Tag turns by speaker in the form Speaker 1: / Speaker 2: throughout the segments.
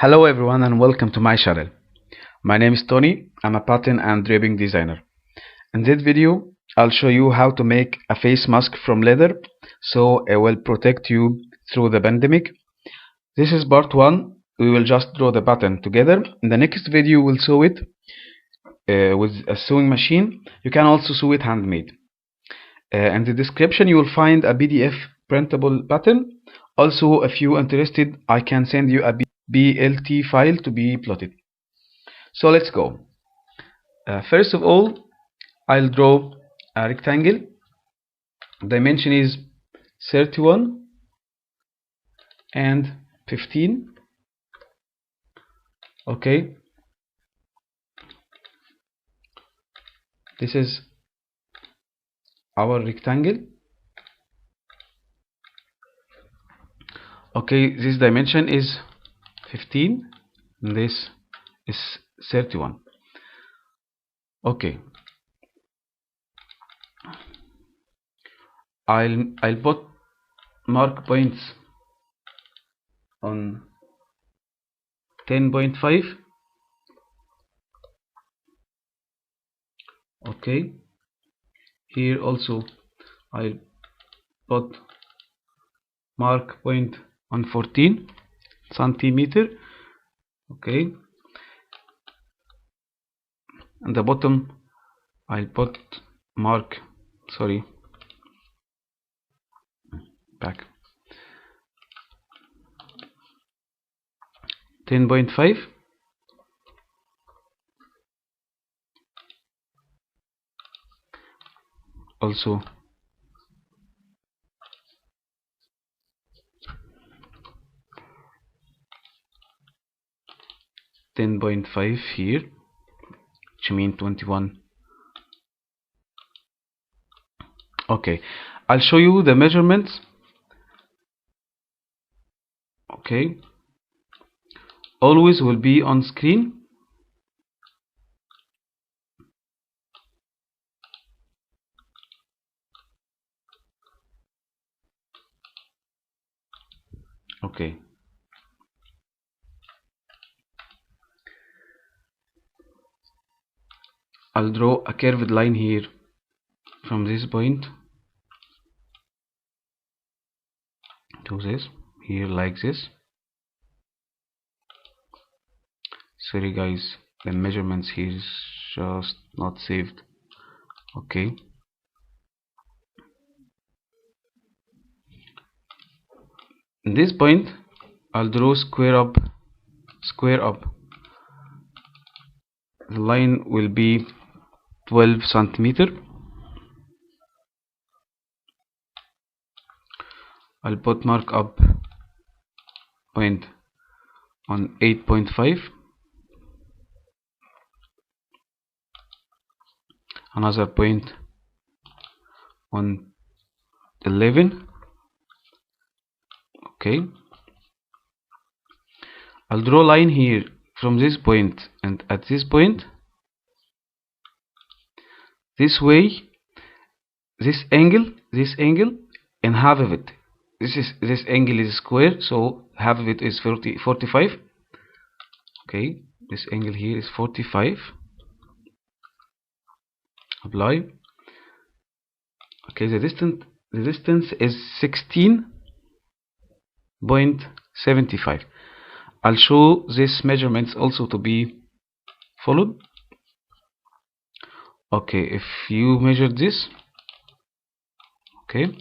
Speaker 1: Hello everyone and welcome to my channel. My name is Tony. I'm a pattern and draping designer. In this video I'll show you how to make a face mask from leather so it will protect you through the pandemic. This is part 1. We will just draw the pattern together. In the next video we'll sew it with a sewing machine. You can also sew it handmade. In the description you will find a PDF printable pattern. Also, if you're interested, I can send you a BLT file to be plotted. So let's go. First of all, I'll draw a rectangle. Dimension is 31 and 15. Okay. This is our rectangle. Okay, this dimension is 15 and this is 31. Okay, I'll put mark points on 10.5. okay, here also I'll put mark point on 14 centimeter. Okay, and the bottom I'll put mark back 10.5. also 10.5 here, which means 21. Okay, I'll show you the measurements. Okay, always will be on screen. Okay, I'll draw a curved line here from this point to this here, like this. Sorry guys, the measurements here is just not saved. Okay, in this point I'll draw square up. The line will be 12 centimeter. I'll put mark up point on 8.5, another point on 11. Okay, I'll draw a line here from this point and at this point. This way, this angle and half of it. This angle is square, so half of it is 45. Okay, this angle here is 45. Apply. Okay, the distance is 16.75. I'll show these measurements also to be followed. Okay, if you measure this, okay,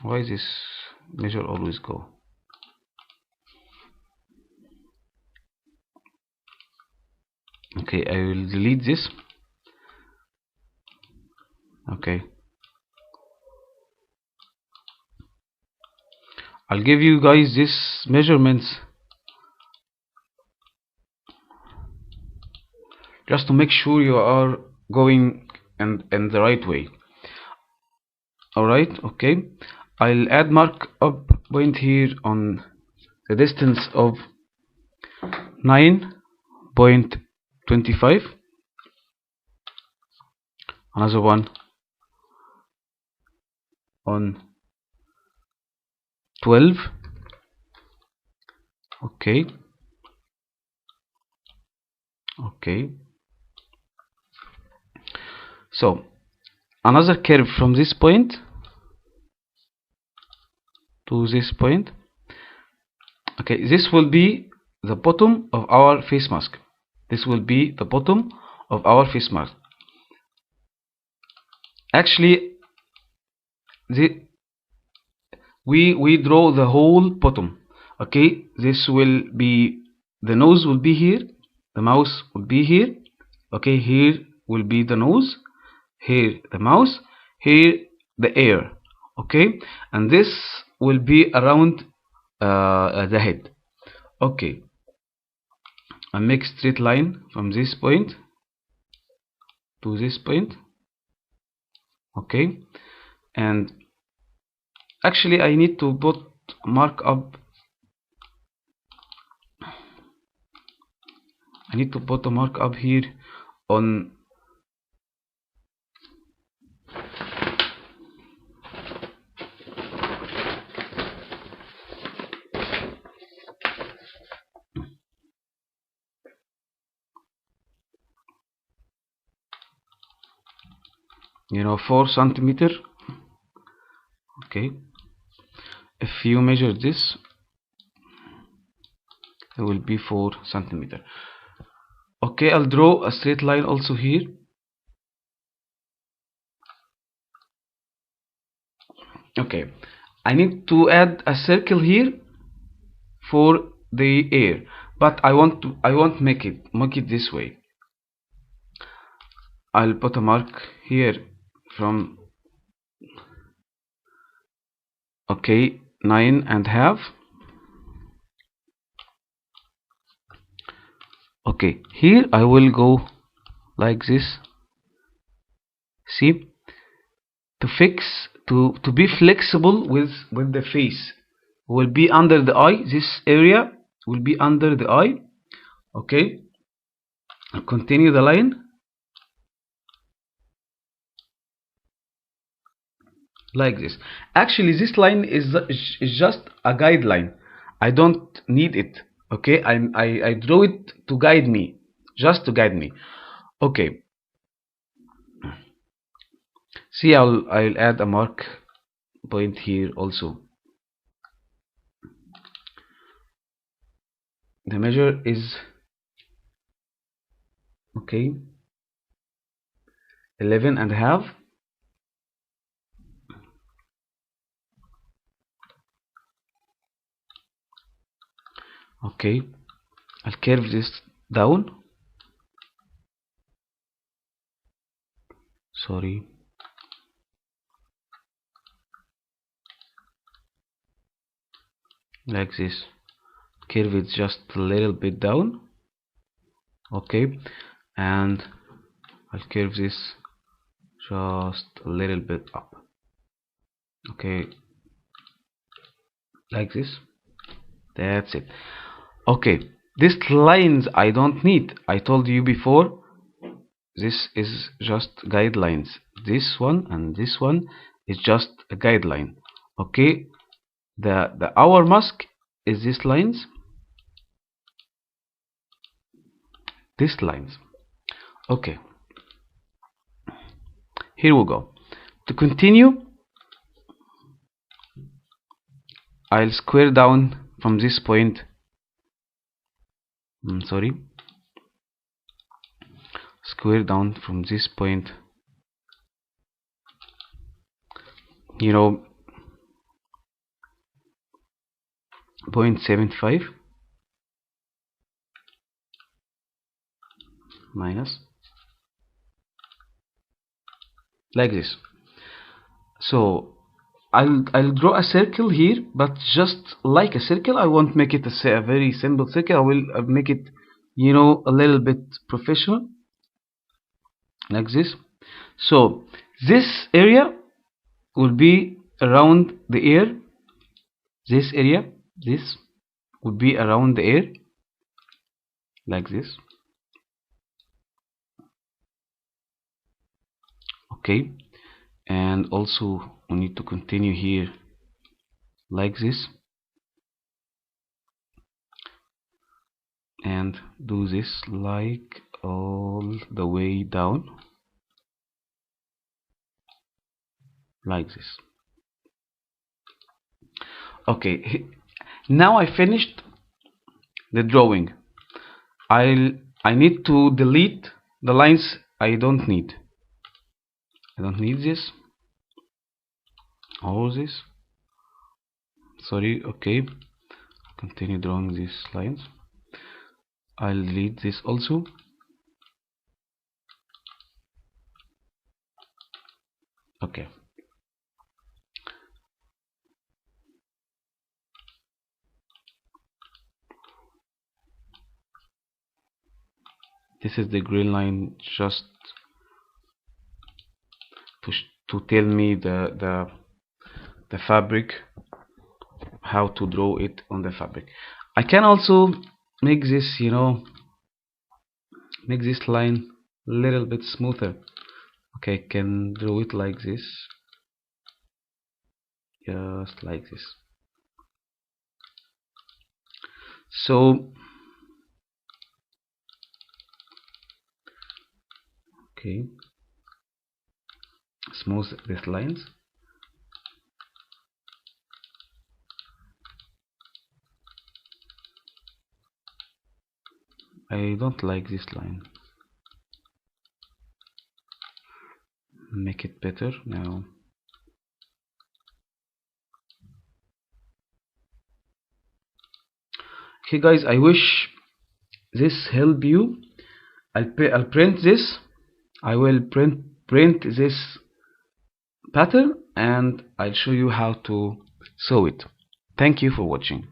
Speaker 1: why is this measure always go? Okay, I will delete this. Okay, I'll give you guys this measurements just to make sure you are going in the right way. Alright, okay, I'll add mark up point here on the distance of 9.25, another one on 12. Okay, okay. So another curve from this point to this point. Okay, this will be the bottom of our face mask. This will be the bottom of our face mask. Actually, we draw the whole bottom. Okay, this will be, the nose will be here, the mouth will be here. Okay, here will be the nose, here the mouth, here the ear. Okay, and this will be around the head. Okay, I make straight line from this point to this point. Okay, and actually I need to put mark up. I need to put a mark up here on you know 4 centimeter. Okay, if you measure this, it will be 4 centimeter. Okay, I'll draw a straight line also here. Okay, I need to add a circle here for the ear, but I won't make it this way. I'll put a mark here from, okay, 9.5. Okay, here I will go like this. See, to be flexible with the face, will be under the eye. This area will be under the eye. Okay, I'll continue the line like this. Actually, this line is just a guideline. I don't need it. Okay, I draw it to guide me, just to guide me. Okay, see, I'll add a mark point here also. The measure is, okay, 11.5. Okay, I'll curve this down. Sorry. Like this. Curve it just a little bit down. Okay, and I'll curve this just a little bit up. Okay, like this. That's it. Okay, these lines I don't need. I told you before, this is just guidelines. This one and this one is just a guideline. Okay, the our mask is these lines, these lines. Okay, here we go. To continue, I'll square down from this point. Sorry, square down from this point, you know, 0.75 minus, like this. So I'll draw a circle here, but just like a circle. I won't make it a very simple circle. I will make it, you know, a little bit professional, like this. So this area will be around the ear. This area, this would be around the ear, like this. Okay, and also we need to continue here like this and do this like all the way down like this. Okay, now I finished the drawing. I need to delete the lines I don't need. I don't need this, all this. Sorry, okay. Continue drawing these lines. I'll delete this also. Okay. This is the green line just to tell me the fabric, how to draw it on the fabric. I can also make this, make this line a little bit smoother. Okay, I can draw it like this, just like this. So okay, smooth these lines. I don't like this line. Make it better now. Okay guys, I wish this help you. I'll print this. I will print this pattern and I'll show you how to sew it. Thank you for watching.